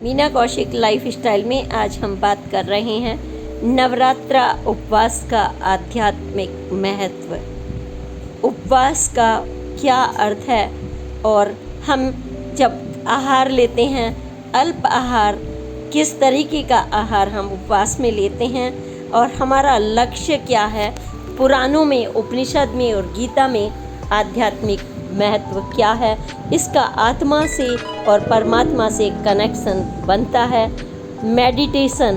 Meena Kaushik life style में आज हम बात कर रहे हैं नवरात्रा उपवास का आध्यात्मिक महत्व। उपवास का क्या अर्थ है और हम जब आहार लेते हैं, अल्प आहार, किस तरीके का आहार हम उपवास में लेते हैं और हमारा लक्ष्य क्या है। पुराणों में, उपनिषद में और गीता में आध्यात्मिक महत्व क्या है, इसका आत्मा से और परमात्मा से कनेक्शन बनता है। मेडिटेशन,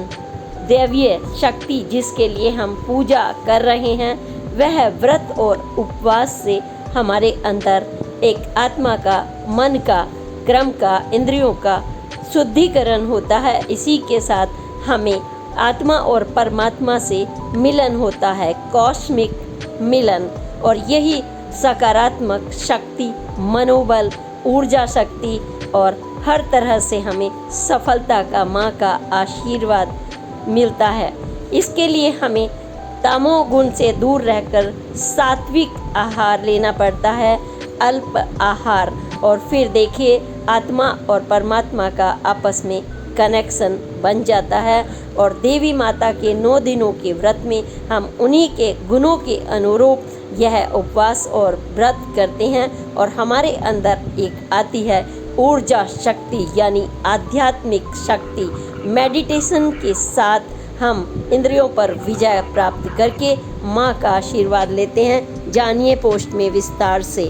दैवीय शक्ति जिसके लिए हम पूजा कर रहे हैं, वह व्रत और उपवास से हमारे अंदर एक आत्मा का, मन का, क्रम का, इंद्रियों का शुद्धिकरण होता है। इसी के साथ हमें आत्मा और परमात्मा से मिलन होता है, कॉस्मिक मिलन, और यही सकारात्मक शक्ति, मनोबल, ऊर्जा शक्ति और हर तरह से हमें सफलता का, माँ का आशीर्वाद मिलता है। इसके लिए हमें तमोगुण से दूर रहकर सात्विक आहार लेना पड़ता है, अल्प आहार, और फिर देखिए आत्मा और परमात्मा का आपस में कनेक्शन बन जाता है। और देवी माता के 9 दिनों के व्रत में हम उन्हीं के गुणों के अनुरूप यह उपवास और व्रत करते हैं और हमारे अंदर एक आती है ऊर्जा शक्ति, यानी आध्यात्मिक शक्ति। मेडिटेशन के साथ हम इंद्रियों पर विजय प्राप्त करके माँ का आशीर्वाद लेते हैं। जानिए पोस्ट में विस्तार से।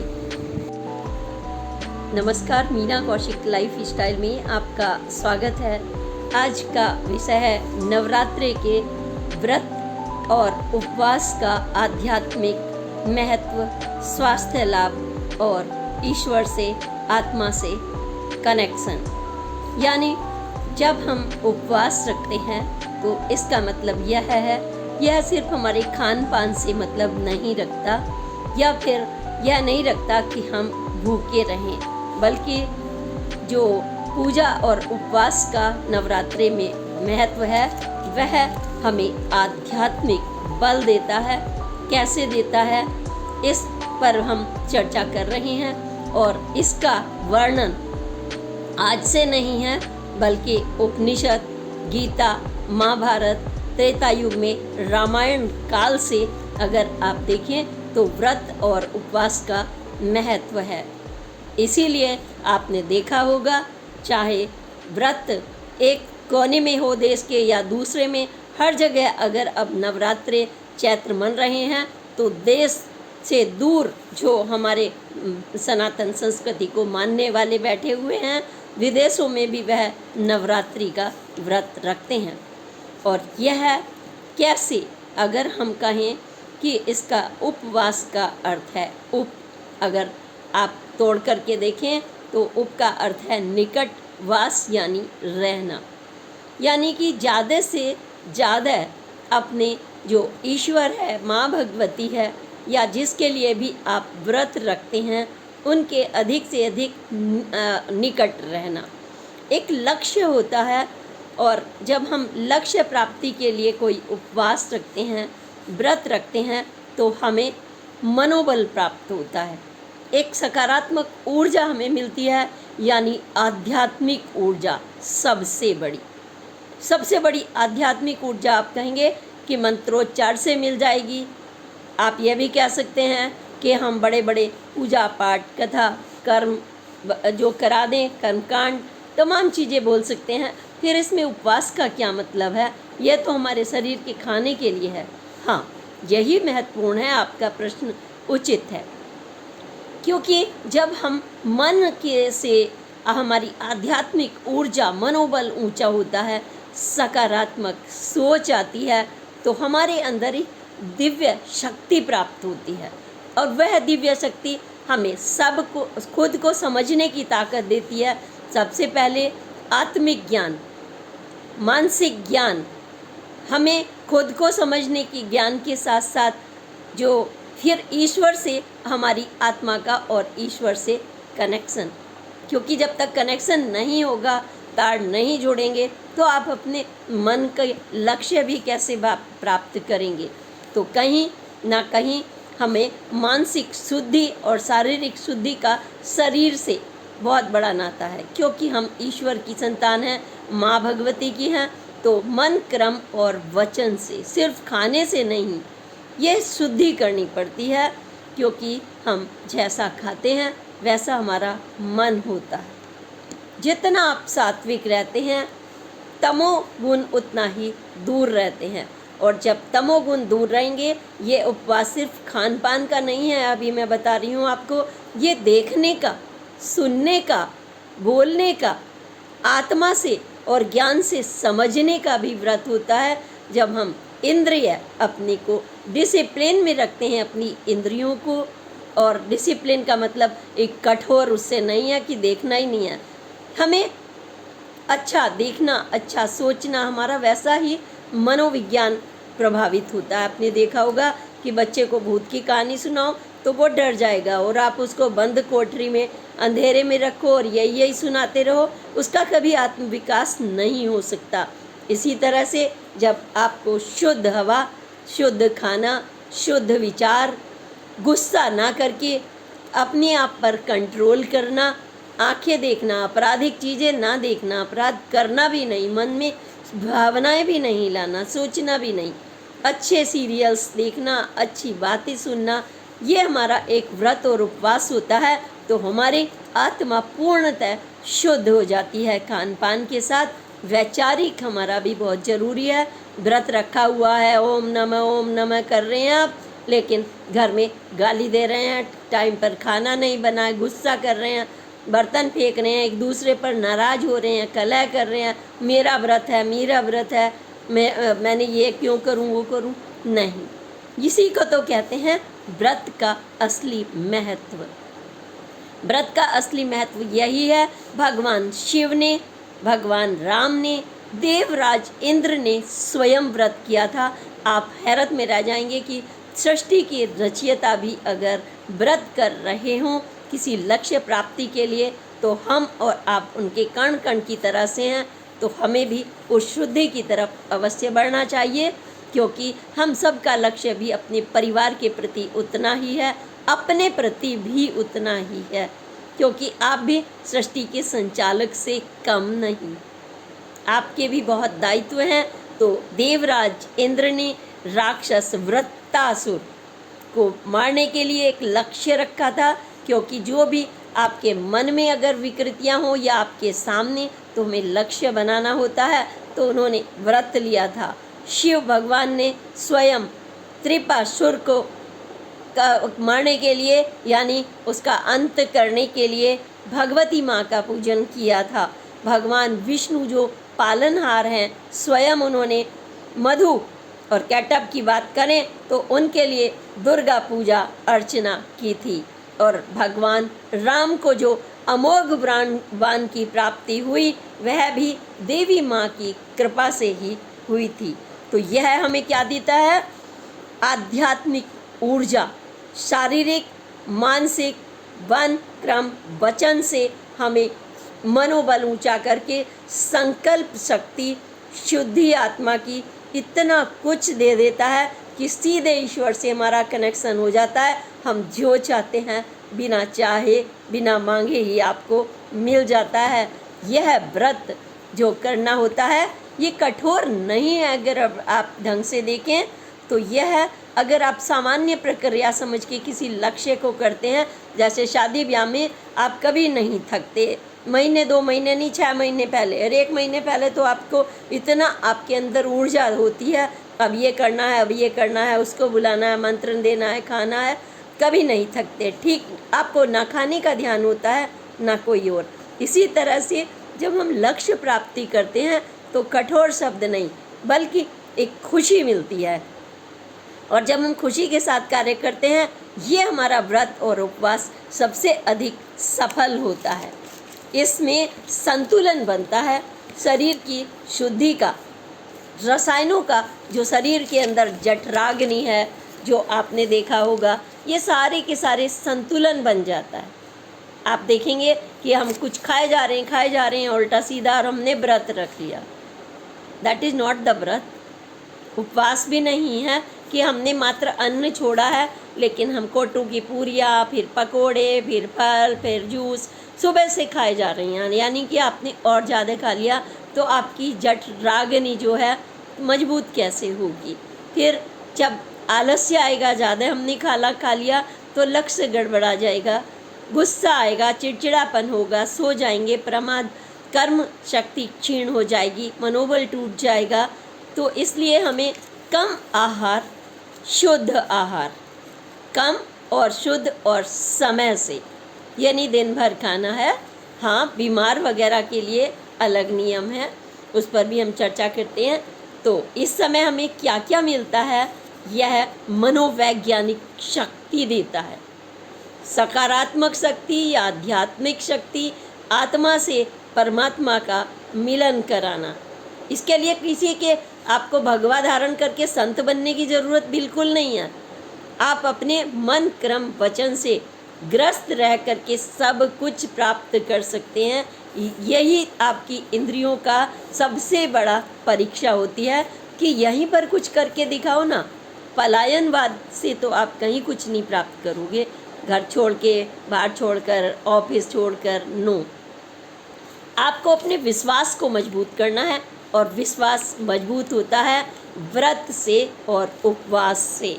नमस्कार, मीना कौशिक लाइफ स्टाइल में आपका स्वागत है। आज का विषय है नवरात्रि के व्रत और उपवास का आध्यात्मिक महत्व, स्वास्थ्य लाभ और ईश्वर से, आत्मा से कनेक्शन। यानी जब हम उपवास रखते हैं तो इसका मतलब यह सिर्फ हमारे खान पान से मतलब नहीं रखता, या फिर यह नहीं रखता कि हम भूखे रहें, बल्कि जो पूजा और उपवास का नवरात्रि में महत्व है, वह हमें आध्यात्मिक बल देता है। कैसे देता है, इस पर हम चर्चा कर रहे हैं और इसका वर्णन आज से नहीं है, बल्कि उपनिषद, गीता, महाभारत, त्रेता युग में, रामायण काल से अगर आप देखें तो व्रत और उपवास का महत्व है। इसीलिए आपने देखा होगा, चाहे व्रत एक कोने में हो देश के या दूसरे में, हर जगह अगर अब नवरात्रे चैत्र मन रहे हैं तो देश से दूर जो हमारे सनातन संस्कृति को मानने वाले बैठे हुए हैं, विदेशों में भी वह नवरात्रि का व्रत रखते हैं। और यह कैसे, अगर हम कहें कि इसका उपवास का अर्थ है, अगर आप तोड़ करके देखें तो उप का अर्थ है निकटवास, यानी रहना, यानी कि ज़्यादा से ज़्यादा अपने जो ईश्वर है, माँ भगवती है, या जिसके लिए भी आप व्रत रखते हैं, उनके अधिक से अधिक निकट रहना एक लक्ष्य होता है। और जब हम लक्ष्य प्राप्ति के लिए कोई उपवास रखते हैं, व्रत रखते हैं, तो हमें मनोबल प्राप्त होता है, एक सकारात्मक ऊर्जा हमें मिलती है, यानी आध्यात्मिक ऊर्जा सबसे बड़ी आध्यात्मिक ऊर्जा आप कहेंगे कि मंत्रोच्चार से मिल जाएगी। आप यह भी कह सकते हैं कि हम बड़े बड़े पूजा पाठ, कथा, कर्म जो करा दें, कर्मकांड, तमाम चीज़ें बोल सकते हैं। फिर इसमें उपवास का क्या मतलब है? यह तो हमारे शरीर के खाने के लिए है। हाँ, यही महत्वपूर्ण है, आपका प्रश्न उचित है, क्योंकि जब हम मन के से हमारी आध्यात्मिक ऊर्जा, मनोबल ऊंचा होता है, सकारात्मक सोच आती है, तो हमारे अंदर ही दिव्य शक्ति प्राप्त होती है। और वह दिव्य शक्ति हमें सबको, खुद को समझने की ताकत देती है। सबसे पहले आत्मिक ज्ञान, मानसिक ज्ञान, हमें खुद को समझने की ज्ञान के साथ साथ जो फिर ईश्वर से, हमारी आत्मा का और ईश्वर से कनेक्शन, क्योंकि जब तक कनेक्शन नहीं होगा, तार नहीं जोड़ेंगे, तो आप अपने मन के लक्ष्य भी कैसे प्राप्त करेंगे। तो कहीं ना कहीं हमें मानसिक शुद्धि और शारीरिक शुद्धि का शरीर से बहुत बड़ा नाता है, क्योंकि हम ईश्वर की संतान हैं, माँ भगवती की हैं, तो मन, क्रम और वचन से, सिर्फ खाने से नहीं, ये शुद्धि करनी पड़ती है, क्योंकि हम जैसा खाते हैं वैसा हमारा मन होता है। जितना आप सात्विक रहते हैं, तमोगुण उतना ही दूर रहते हैं। और जब तमोगुण दूर रहेंगे, ये उपवास सिर्फ खान पान का नहीं है, अभी मैं बता रही हूँ आपको, ये देखने का, सुनने का, बोलने का, आत्मा से और ज्ञान से समझने का भी व्रत होता है। जब हम इंद्रिय अपने को डिसिप्लिन में रखते हैं, अपनी इंद्रियों को, और डिसिप्लिन का मतलब एक कठोर उससे नहीं है कि देखना ही नहीं है, हमें अच्छा देखना, अच्छा सोचना, हमारा वैसा ही मनोविज्ञान प्रभावित होता है। आपने देखा होगा कि बच्चे को भूत की कहानी सुनाओ तो वो डर जाएगा, और आप उसको बंद कोठरी में अंधेरे में रखो और यही सुनाते रहो, उसका कभी आत्मविकास नहीं हो सकता। इसी तरह से जब आपको शुद्ध हवा, शुद्ध खाना, शुद्ध विचार, गुस्सा ना करके अपने आप पर कंट्रोल करना, आंखें देखना, आपराधिक चीज़ें ना देखना, अपराध करना भी नहीं, मन में भावनाएं भी नहीं लाना, सोचना भी नहीं, अच्छे सीरियल्स देखना, अच्छी बातें सुनना, ये हमारा एक व्रत और उपवास होता है। तो हमारी आत्मा पूर्णतः शुद्ध हो जाती है। खान पान के साथ वैचारिक हमारा भी बहुत ज़रूरी है। व्रत रखा हुआ है, ओम नमः कर रहे हैं आप, लेकिन घर में गाली दे रहे हैं, टाइम पर खाना नहीं बना, गुस्सा कर रहे हैं, बर्तन फेंक रहे हैं, एक दूसरे पर नाराज़ हो रहे हैं, कलह कर रहे हैं, मेरा व्रत है, मैंने ये क्यों करूं, वो करूं, नहीं। इसी को तो कहते हैं व्रत का असली महत्व। व्रत का असली महत्व यही है। भगवान शिव ने, भगवान राम ने, देवराज इंद्र ने स्वयं व्रत किया था। आप हैरत में रह जाएंगे कि सृष्टि के रचयिता भी अगर व्रत कर रहे हों किसी लक्ष्य प्राप्ति के लिए, तो हम और आप उनके कण कण की तरह से हैं। तो हमें भी उस शुद्धि की तरफ अवश्य बढ़ना चाहिए, क्योंकि हम सब का लक्ष्य भी अपने परिवार के प्रति उतना ही है, अपने प्रति भी उतना ही है, क्योंकि आप भी सृष्टि के संचालक से कम नहीं, आपके भी बहुत दायित्व हैं। तो देवराज इंद्र ने राक्षस वृत्तासुर को मारने के लिए एक लक्ष्य रखा था, क्योंकि जो भी आपके मन में अगर विकृतियां हो या आपके सामने, तो हमें लक्ष्य बनाना होता है। तो उन्होंने व्रत लिया था। शिव भगवान ने स्वयं त्रिपासुर को मारने के लिए, यानी उसका अंत करने के लिए भगवती माँ का पूजन किया था। भगवान विष्णु जो पालनहार हैं, स्वयं उन्होंने मधु और केटप की बात करें तो उनके लिए दुर्गा पूजा अर्चना की थी। और भगवान राम को जो अमोघ बाण की प्राप्ति हुई, वह भी देवी माँ की कृपा से ही हुई थी। तो यह हमें क्या देता है? आध्यात्मिक ऊर्जा, शारीरिक, मानसिक, वन, क्रम, वचन से हमें मनोबल ऊंचा करके संकल्प शक्ति, शुद्धि आत्मा की, इतना कुछ दे देता है कि सीधे ईश्वर से हमारा कनेक्शन हो जाता है। हम जो चाहते हैं बिना चाहे, बिना मांगे ही आपको मिल जाता है। यह व्रत जो करना होता है ये कठोर नहीं है। अगर आप ढंग से देखें तो यह, अगर आप सामान्य प्रक्रिया समझ के किसी लक्ष्य को करते हैं, जैसे शादी ब्याह में आप कभी नहीं थकते, महीने 2 महीने नहीं, 6 महीने पहले और 1 महीने पहले तो आपको इतना आपके अंदर ऊर्जा होती है, अब ये करना है, अब ये करना है, उसको बुलाना है, मंत्रण देना है, खाना है, कभी नहीं थकते। ठीक आपको ना खाने का ध्यान होता है ना कोई और। इसी तरह से जब हम लक्ष्य प्राप्ति करते हैं तो कठोर शब्द नहीं बल्कि एक खुशी मिलती है, और जब हम खुशी के साथ कार्य करते हैं, ये हमारा व्रत और उपवास सबसे अधिक सफल होता है। इसमें संतुलन बनता है शरीर की शुद्धि का, रसायनों का, जो शरीर के अंदर जठराग्नि है, जो आपने देखा होगा, ये सारे के सारे संतुलन बन जाता है। आप देखेंगे कि हम कुछ खाए जा रहे हैं उल्टा सीधा, और हमने व्रत रख लिया। दैट इज़ नॉट द व्रत। उपवास भी नहीं है कि हमने मात्र अन्न छोड़ा है, लेकिन हम कोटू की पूरियाँ, फिर पकोड़े, फिर फल, फिर जूस सुबह से खाए जा रही हैं, यानी कि आपने और ज़्यादा खा लिया, तो आपकी जठ रागनी जो है मजबूत कैसे होगी। फिर जब आलस्य आएगा, ज़्यादा हमने खा लिया तो लक्ष्य गड़बड़ा जाएगा, गुस्सा आएगा, चिड़चिड़ापन होगा, सो जाएंगे, प्रमाद, कर्म शक्ति क्षीण हो जाएगी, मनोबल टूट जाएगा। तो इसलिए हमें कम आहार, शुद्ध आहार, कम और शुद्ध और समय से, यानी दिन भर खाना है। हाँ, बीमार वगैरह के लिए अलग नियम है, उस पर भी हम चर्चा करते हैं। तो इस समय हमें क्या क्या मिलता है, यह मनोवैज्ञानिक शक्ति देता है, सकारात्मक शक्ति या आध्यात्मिक शक्ति, आत्मा से परमात्मा का मिलन कराना। इसके लिए किसी के आपको भगवा धारण करके संत बनने की ज़रूरत बिल्कुल नहीं है। आप अपने मन क्रम वचन से ग्रस्त रह करके सब कुछ प्राप्त कर सकते हैं। यही आपकी इंद्रियों का सबसे बड़ा परीक्षा होती है कि यहीं पर कुछ करके दिखाओ ना। पलायनवाद से तो आप कहीं कुछ नहीं प्राप्त करोगे, घर छोड़ के, बाहर छोड़कर, ऑफिस छोड़कर, नो। आपको अपने विश्वास को मजबूत करना है, और विश्वास मजबूत होता है व्रत से और उपवास से।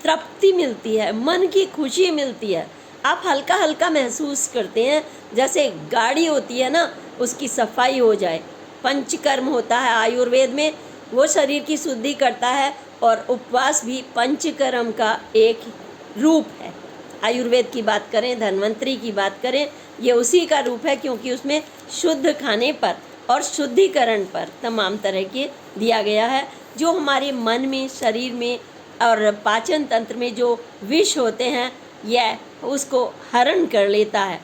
तृप्ति मिलती है, मन की खुशी मिलती है, आप हल्का हल्का महसूस करते हैं, जैसे गाड़ी होती है ना, उसकी सफाई हो जाए। पंचकर्म होता है आयुर्वेद में, वो शरीर की शुद्धि करता है, और उपवास भी पंचकर्म का एक रूप है। आयुर्वेद की बात करें, धन्वंतरी की बात करें, ये उसी का रूप है, क्योंकि उसमें शुद्ध खाने पर और शुद्धिकरण पर तमाम तरह के दिया गया है। जो हमारे मन में, शरीर में और पाचन तंत्र में जो विष होते हैं, यह उसको हरण कर लेता है।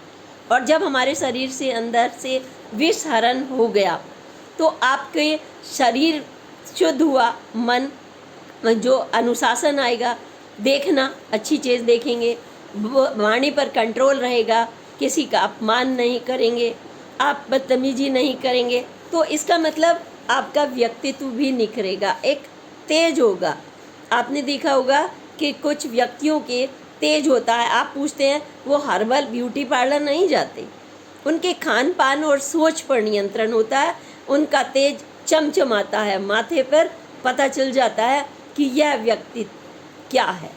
और जब हमारे शरीर से अंदर से विष हरण हो गया तो आपके शरीर शुद्ध हुआ, मन जो अनुशासन आएगा, देखना अच्छी चीज़ देखेंगे, वाणी पर कंट्रोल रहेगा, किसी का अपमान नहीं करेंगे, आप बदतमीजी नहीं करेंगे। तो इसका मतलब आपका व्यक्तित्व भी निखरेगा, एक तेज होगा। आपने देखा होगा कि कुछ व्यक्तियों के तेज होता है, आप पूछते हैं वो हर्बल ब्यूटी पार्लर नहीं जाते, उनके खान पान और सोच पर नियंत्रण होता है, उनका तेज चमचमाता है, माथे पर पता चल जाता है कि यह व्यक्ति क्या है।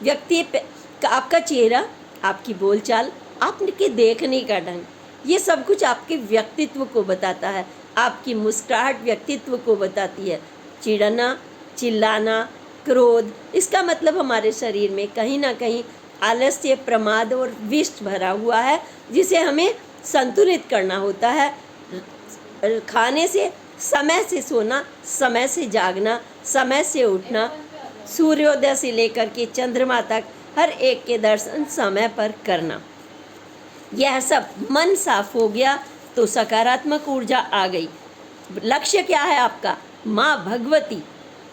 व्यक्ति का आपका चेहरा, आपकी बोलचाल, आपके देखने का ढंग, ये सब कुछ आपके व्यक्तित्व को बताता है। आपकी मुस्कुराहट व्यक्तित्व को बताती है। चिढ़ना, चिल्लाना, क्रोध, इसका मतलब हमारे शरीर में कहीं ना कहीं आलस्य, प्रमाद और विष भरा हुआ है, जिसे हमें संतुलित करना होता है। खाने से, समय से सोना, समय से जागना, समय से उठना, सूर्योदय से लेकर के चंद्रमा तक हर एक के दर्शन समय पर करना। यह सब मन साफ हो गया तो सकारात्मक ऊर्जा आ गई। लक्ष्य क्या है आपका? माँ भगवती,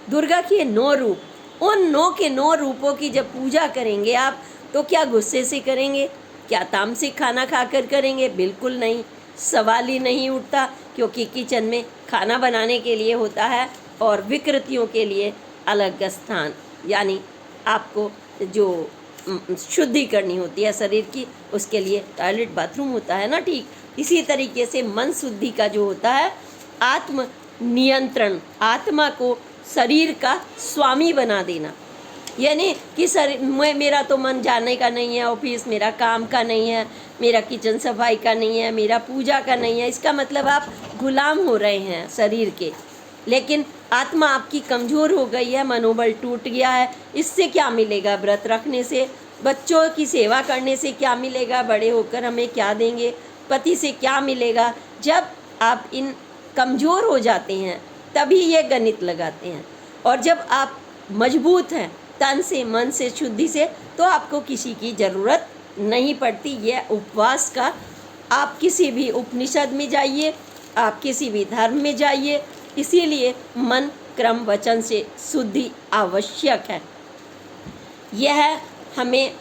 दुर्गा के 9 रूप, उन 9 के 9 रूपों की जब पूजा करेंगे आप, तो क्या गुस्से से करेंगे? क्या तामसिक खाना खाकर करेंगे? बिल्कुल नहीं, सवाल ही नहीं उठता, क्योंकि किचन में खाना बनाने के लिए होता है और विकृतियों के लिए अलग स्थान, यानी आपको जो शुद्धि करनी होती है शरीर की, उसके लिए टॉयलेट, बाथरूम होता है ना। ठीक इसी तरीके से मन शुद्धि का जो होता है, आत्म नियंत्रण, आत्मा को शरीर का स्वामी बना देना। यानी कि मेरा तो मन जाने का नहीं है, ऑफिस मेरा काम का नहीं है, मेरा किचन सफाई का नहीं है, मेरा पूजा का नहीं है। इसका मतलब आप गुलाम हो रहे हैं शरीर के। लेकिन आत्मा आपकी कमज़ोर हो गई है, मनोबल टूट गया है। इससे क्या मिलेगा? व्रत रखने से, बच्चों की सेवा करने से क्या मिलेगा? बड़े होकर हमें क्या देंगे? पति से क्या मिलेगा? जब आप इन कमज़ोर हो जाते हैं तभी ये गणित लगाते हैं। और जब आप मजबूत हैं तन से, मन से, शुद्धि से, तो आपको किसी की ज़रूरत नहीं पड़ती। यह उपवास का, आप किसी भी उपनिषद में जाइए, आप किसी भी धर्म में जाइए, इसीलिए मन क्रम वचन से शुद्धि आवश्यक है। यह हमें,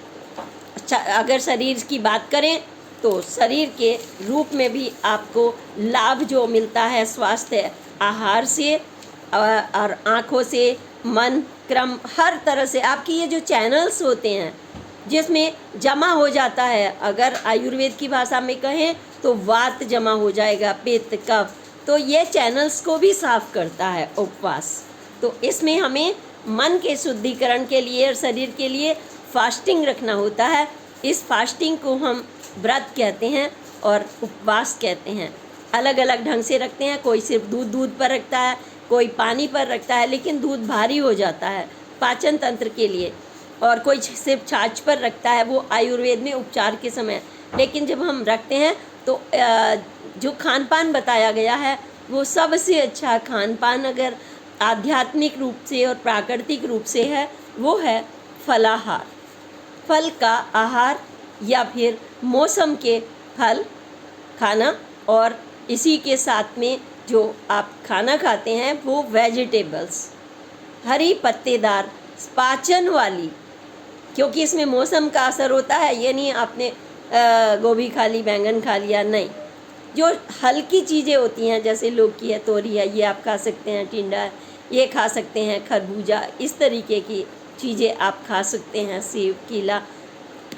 अगर शरीर की बात करें तो शरीर के रूप में भी आपको लाभ जो मिलता है स्वास्थ्य आहार से और आँखों से, मन क्रम, हर तरह से। आपकी ये जो चैनल्स होते हैं जिसमें जमा हो जाता है, अगर आयुर्वेद की भाषा में कहें तो वात जमा हो जाएगा, पित्त, कफ, तो ये चैनल्स को भी साफ करता है उपवास। तो इसमें हमें मन के शुद्धिकरण के लिए और शरीर के लिए फास्टिंग रखना होता है। इस फास्टिंग को हम व्रत कहते हैं और उपवास कहते हैं। अलग अलग ढंग से रखते हैं, कोई सिर्फ दूध पर रखता है, कोई पानी पर रखता है, लेकिन दूध भारी हो जाता है पाचन तंत्र के लिए, और कोई सिर्फ छाछ पर रखता है, वो आयुर्वेद में उपचार के समय। लेकिन जब हम रखते हैं तो जो खान पान बताया गया है वो सबसे अच्छा खान पान अगर आध्यात्मिक रूप से और प्राकृतिक रूप से है वो है फलाहार, फल का आहार या फिर मौसम के फल खाना। और इसी के साथ में जो आप खाना खाते हैं वो वेजिटेबल्स, हरी पत्तेदार पाचन वाली, क्योंकि इसमें मौसम का असर होता है। ये नहीं आपने गोभी खा ली, बैंगन खा लिया, नहीं। जो हल्की चीज़ें होती हैं जैसे लौकी है, तोरी है, ये आप खा सकते हैं, टिंडा है ये खा सकते हैं, खरबूजा, इस तरीके की चीज़ें आप खा सकते हैं, सेब, केला।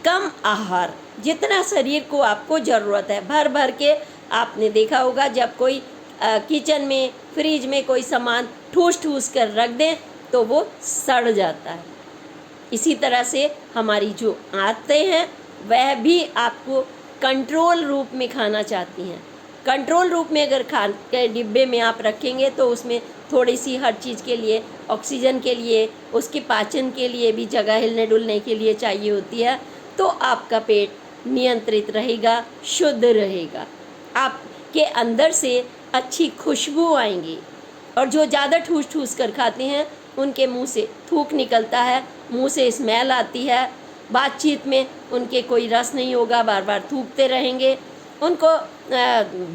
कम आहार, जितना शरीर को आपको ज़रूरत है, भर भर के। आपने देखा होगा जब कोई किचन में, फ्रिज में कोई सामान ठूस ठूस कर रख दें तो वो सड़ जाता है। इसी तरह से हमारी जो आदतें हैं वह भी आपको कंट्रोल रूप में खाना चाहती हैं। कंट्रोल रूप में अगर खान के डिब्बे में आप रखेंगे तो उसमें थोड़ी सी हर चीज़ के लिए, ऑक्सीजन के लिए, उसके पाचन के लिए भी जगह हिलने डुलने के लिए चाहिए होती है। तो आपका पेट नियंत्रित रहेगा, शुद्ध रहेगा, आपके अंदर से अच्छी खुशबू आएंगी। और जो ज़्यादा ठूस ठूस कर खाते हैं उनके मुंह से थूक निकलता है, मुंह से स्मेल आती है, बातचीत में उनके कोई रस नहीं होगा, बार बार थूकते रहेंगे, उनको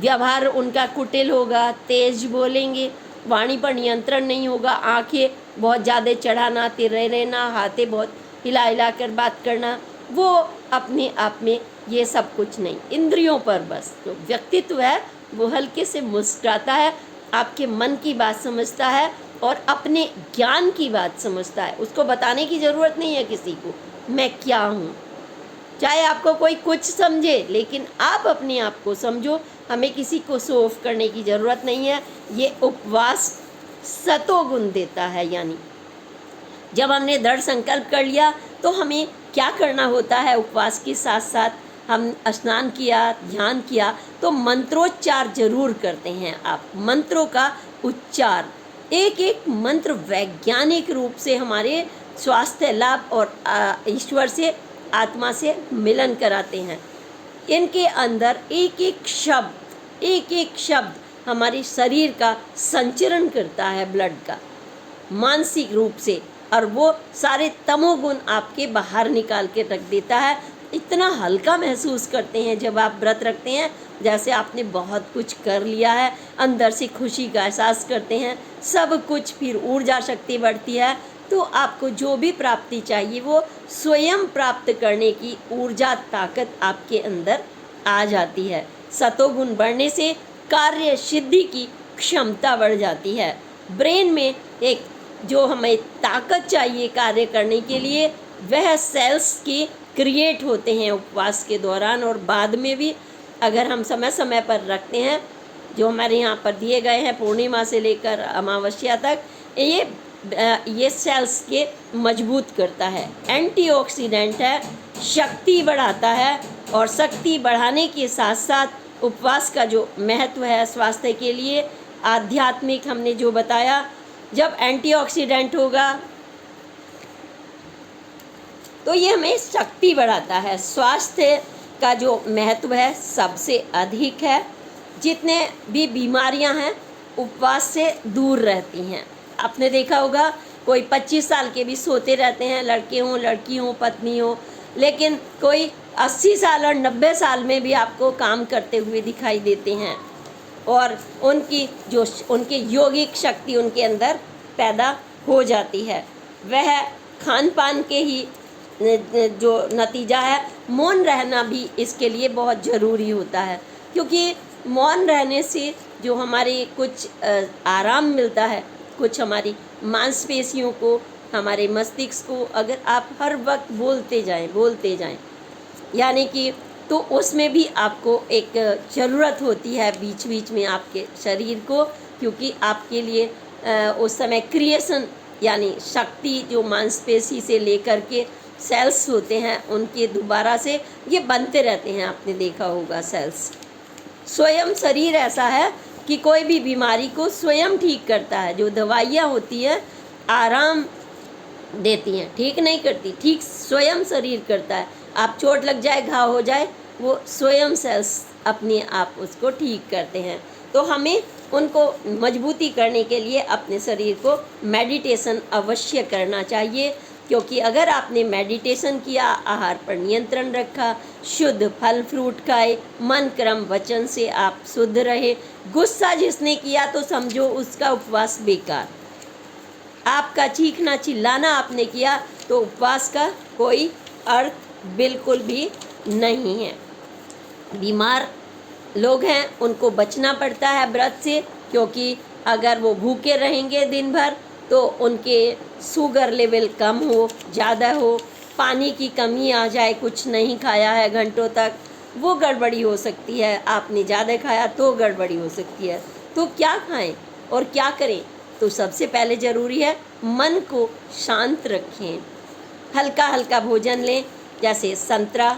व्यवहार उनका कुटिल होगा, तेज बोलेंगे, वाणी पर नियंत्रण नहीं होगा, आंखें बहुत ज़्यादा चढ़ाना, तिररे रहना, हाथें बहुत हिला हिला कर बात करना, वो अपने आप में ये सब कुछ नहीं। इंद्रियों पर बस जो व्यक्तित्व है वो हल्के से मुस्कुराता है, आपके मन की बात समझता है और अपने ज्ञान की बात समझता है। उसको बताने की ज़रूरत नहीं है किसी को मैं क्या हूँ, चाहे आपको कोई कुछ समझे, लेकिन आप अपने आप को समझो। हमें किसी को शो ऑफ करने की ज़रूरत नहीं है। ये उपवास सतोगुण देता है। यानी जब हमने दृढ़ संकल्प कर लिया तो हमें क्या करना होता है, उपवास के साथ साथ हम स्नान किया, ध्यान किया, तो मंत्रोच्चार जरूर करते हैं आप। मंत्रों का उच्चार, एक एक मंत्र वैज्ञानिक रूप से हमारे स्वास्थ्य लाभ और ईश्वर से, आत्मा से मिलन कराते हैं। इनके अंदर एक एक शब्द हमारे शरीर का संचरण करता है, ब्लड का, मानसिक रूप से, और वो सारे तमोगुण आपके बाहर निकाल के रख देता है। इतना हल्का महसूस करते हैं जब आप व्रत रखते हैं, जैसे आपने बहुत कुछ कर लिया है, अंदर से खुशी का एहसास करते हैं, सब कुछ, फिर ऊर्जा शक्ति बढ़ती है। तो आपको जो भी प्राप्ति चाहिए वो स्वयं प्राप्त करने की ऊर्जा, ताकत आपके अंदर आ जाती है। सतोगुण बढ़ने से कार्य सिद्धि की क्षमता बढ़ जाती है। ब्रेन में एक जो हमें ताकत चाहिए कार्य करने के लिए, वह सेल्स की क्रिएट होते हैं उपवास के दौरान और बाद में भी। अगर हम समय समय पर रखते हैं, जो हमारे यहाँ पर दिए गए हैं पूर्णिमा से लेकर अमावस्या तक, ये सेल्स के मजबूत करता है, एंटीऑक्सीडेंट है, शक्ति बढ़ाता है। और शक्ति बढ़ाने के साथ साथ उपवास का जो महत्व है स्वास्थ्य के लिए, आध्यात्मिक, हमने जो बताया, जब एंटीऑक्सीडेंट होगा तो ये हमें शक्ति बढ़ाता है। स्वास्थ्य का जो महत्व है सबसे अधिक है। जितने भी बीमारियां हैं उपवास से दूर रहती हैं। आपने देखा होगा कोई 25 साल के भी सोते रहते हैं, लड़के हों, लड़की हों, पत्नी हो, लेकिन कोई 80 साल और 90 साल में भी आपको काम करते हुए दिखाई देते हैं। और उनकी योगिक शक्ति उनके अंदर पैदा हो जाती है। वह खान पान के ही जो नतीजा है। मौन रहना भी इसके लिए बहुत ज़रूरी होता है, क्योंकि मौन रहने से जो हमारे कुछ आराम मिलता है, कुछ हमारी मांसपेशियों को, हमारे मस्तिष्क को, अगर आप हर वक्त बोलते जाएं, यानी कि तो उसमें भी आपको एक ज़रूरत होती है बीच बीच में आपके शरीर को, क्योंकि आपके लिए उस समय क्रिएशन यानी शक्ति जो मांसपेशी से लेकर के सेल्स होते हैं उनके दोबारा से ये बनते रहते हैं। आपने देखा होगा सेल्स, स्वयं शरीर ऐसा है कि कोई भी बीमारी को स्वयं ठीक करता है। जो दवाइयाँ होती हैं आराम देती हैं, ठीक नहीं करती, ठीक स्वयं शरीर करता है। आप चोट लग जाए, घाव हो जाए, वो स्वयं सेल्स अपने आप उसको ठीक करते हैं। तो हमें उनको मजबूती करने के लिए अपने शरीर को मेडिटेशन अवश्य करना चाहिए, क्योंकि अगर आपने मेडिटेशन किया, आहार पर नियंत्रण रखा, शुद्ध फल फ्रूट खाए, मन क्रम वचन से आप शुद्ध रहे, गुस्सा जिसने किया तो समझो उसका उपवास बेकार। आपका चीखना चिल्लाना आपने किया तो उपवास का कोई अर्थ बिल्कुल भी नहीं है। बीमार लोग हैं उनको बचना पड़ता है व्रत से, क्योंकि अगर वो भूखे रहेंगे दिन भर तो उनके शुगर लेवल कम हो, ज़्यादा हो, पानी की कमी आ जाए, कुछ नहीं खाया है घंटों तक, वो गड़बड़ी हो सकती है। आपने ज़्यादा खाया तो गड़बड़ी हो सकती है। तो क्या खाएं और क्या करें? तो सबसे पहले ज़रूरी है मन को शांत रखें, हल्का हल्का भोजन लें, जैसे संतरा,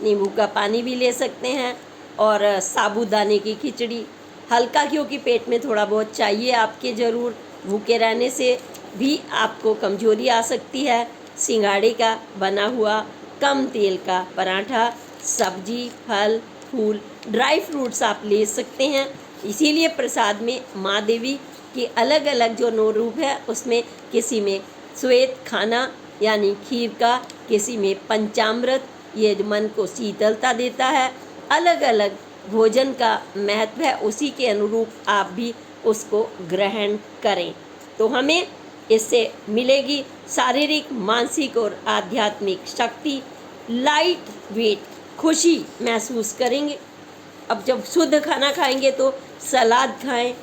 नींबू का पानी भी ले सकते हैं, और साबूदाने की खिचड़ी, हल्का, क्योंकि पेट में थोड़ा बहुत चाहिए आपके ज़रूर। भूखे रहने से भी आपको कमजोरी आ सकती है। सिंगाड़े का बना हुआ कम तेल का पराठा, सब्जी, फल फूल, ड्राई फ्रूट्स आप ले सकते हैं। इसीलिए प्रसाद में माँ देवी के अलग अलग जो 9 रूप है उसमें किसी में श्वेत खाना यानी खीर का, किसी में पंचामृत, ये मन को शीतलता देता है। अलग अलग भोजन का महत्व है, उसी के अनुरूप आप भी उसको ग्रहण करें तो हमें इससे मिलेगी शारीरिक, मानसिक और आध्यात्मिक शक्ति। लाइट वेट खुशी महसूस करेंगे। अब जब शुद्ध खाना खाएंगे तो सलाद खाएं,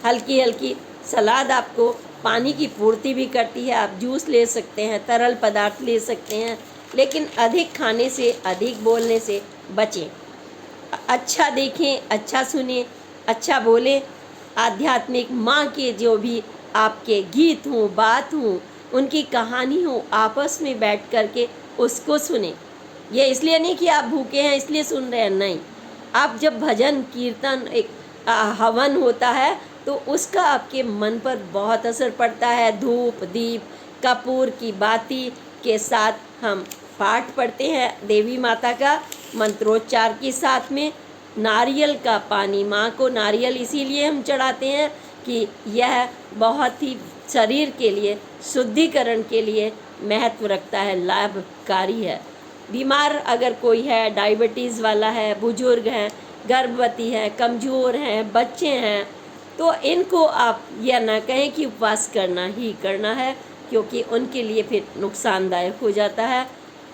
हल्की हल्की सलाद आपको पानी की पूर्ति भी करती है। आप जूस ले सकते हैं, तरल पदार्थ ले सकते हैं, लेकिन अधिक खाने से, अधिक बोलने से बचें। अच्छा देखें, अच्छा सुने, अच्छा बोलें। आध्यात्मिक माँ के जो भी आपके गीत हों, बात हों, उनकी कहानी हो, आपस में बैठ कर के उसको सुने। ये इसलिए नहीं कि आप भूखे हैं इसलिए सुन रहे हैं, नहीं। आप जब भजन कीर्तन एक हवन होता है तो उसका आपके मन पर बहुत असर पड़ता है। धूप दीप कपूर की बाती के साथ हम पाठ पढ़ते हैं देवी माता का मंत्रोच्चार के साथ में। नारियल का पानी, माँ को नारियल इसीलिए हम चढ़ाते हैं कि यह बहुत ही शरीर के लिए, शुद्धिकरण के लिए महत्व रखता है, लाभकारी है। बीमार अगर कोई है, डायबिटीज़ वाला है, बुजुर्ग हैं, गर्भवती है, कमज़ोर हैं, बच्चे हैं, तो इनको आप यह ना कहें कि उपवास करना ही करना है, क्योंकि उनके लिए फिर नुकसानदायक हो जाता है।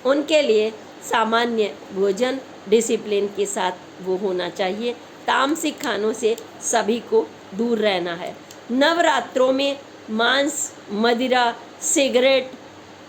उनके लिए सामान्य भोजन डिसिप्लिन के साथ वो होना चाहिए। तामसिक खानों से सभी को दूर रहना है। नवरात्रों में मांस, मदिरा, सिगरेट,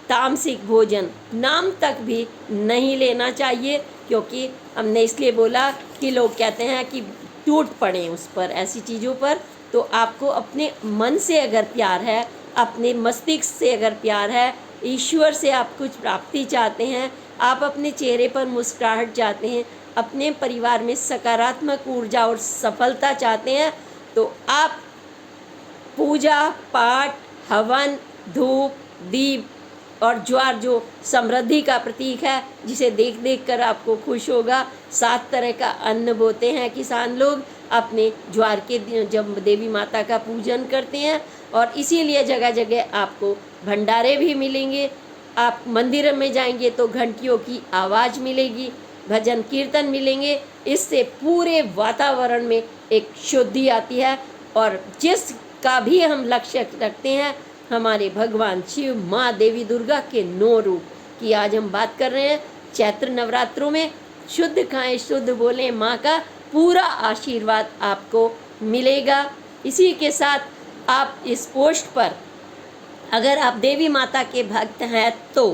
तामसिक भोजन नाम तक भी नहीं लेना चाहिए, क्योंकि हमने इसलिए बोला कि लोग कहते हैं कि टूट पड़े उस पर, ऐसी चीज़ों पर। तो आपको अपने मन से अगर प्यार है, अपने मस्तिष्क से अगर प्यार है, ईश्वर से आप कुछ प्राप्ति चाहते हैं, आप अपने चेहरे पर मुस्कुराहट चाहते हैं, अपने परिवार में सकारात्मक ऊर्जा और सफलता चाहते हैं, तो आप पूजा पाठ, हवन, धूप दीप और ज्वार जो समृद्धि का प्रतीक है, जिसे देख देख कर आपको खुश होगा। 7 तरह का अन्न बोते हैं किसान लोग अपने ज्वार के, जब देवी माता का पूजन करते हैं, और इसीलिए जगह जगह आपको भंडारे भी मिलेंगे। आप मंदिर में जाएंगे तो घंटियों की आवाज़ मिलेगी, भजन कीर्तन मिलेंगे। इससे पूरे वातावरण में एक शुद्धि आती है। और जिसका भी हम लक्ष्य रखते हैं, हमारे भगवान शिव, माँ देवी दुर्गा के 9 रूप की आज हम बात कर रहे हैं। चैत्र नवरात्रों में शुद्ध खाएं, शुद्ध बोलें, माँ का पूरा आशीर्वाद आपको मिलेगा। इसी के साथ आप इस पोस्ट पर, अगर आप देवी माता के भक्त हैं तो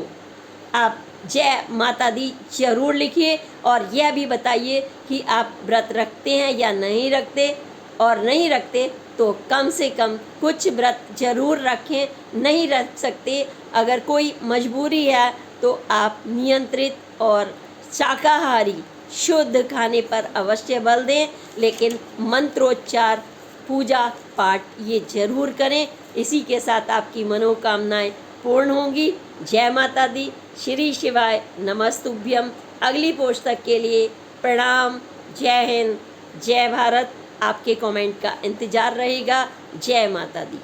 आप जय माता दी जरूर लिखिए और यह भी बताइए कि आप व्रत रखते हैं या नहीं रखते, और नहीं रखते तो कम से कम कुछ व्रत जरूर रखें। नहीं रख सकते, अगर कोई मजबूरी है तो आप नियंत्रित और शाकाहारी शुद्ध खाने पर अवश्य बल दें, लेकिन मंत्रोच्चार पूजा पाठ ये जरूर करें। इसी के साथ आपकी मनोकामनाएं पूर्ण होंगी। जय माता दी, श्री शिवाय नमस्तुभ्यम। अगली पोस्ट तक के लिए प्रणाम। जय हिंद, जय भारत। आपके कमेंट का इंतज़ार रहेगा। जय माता दी।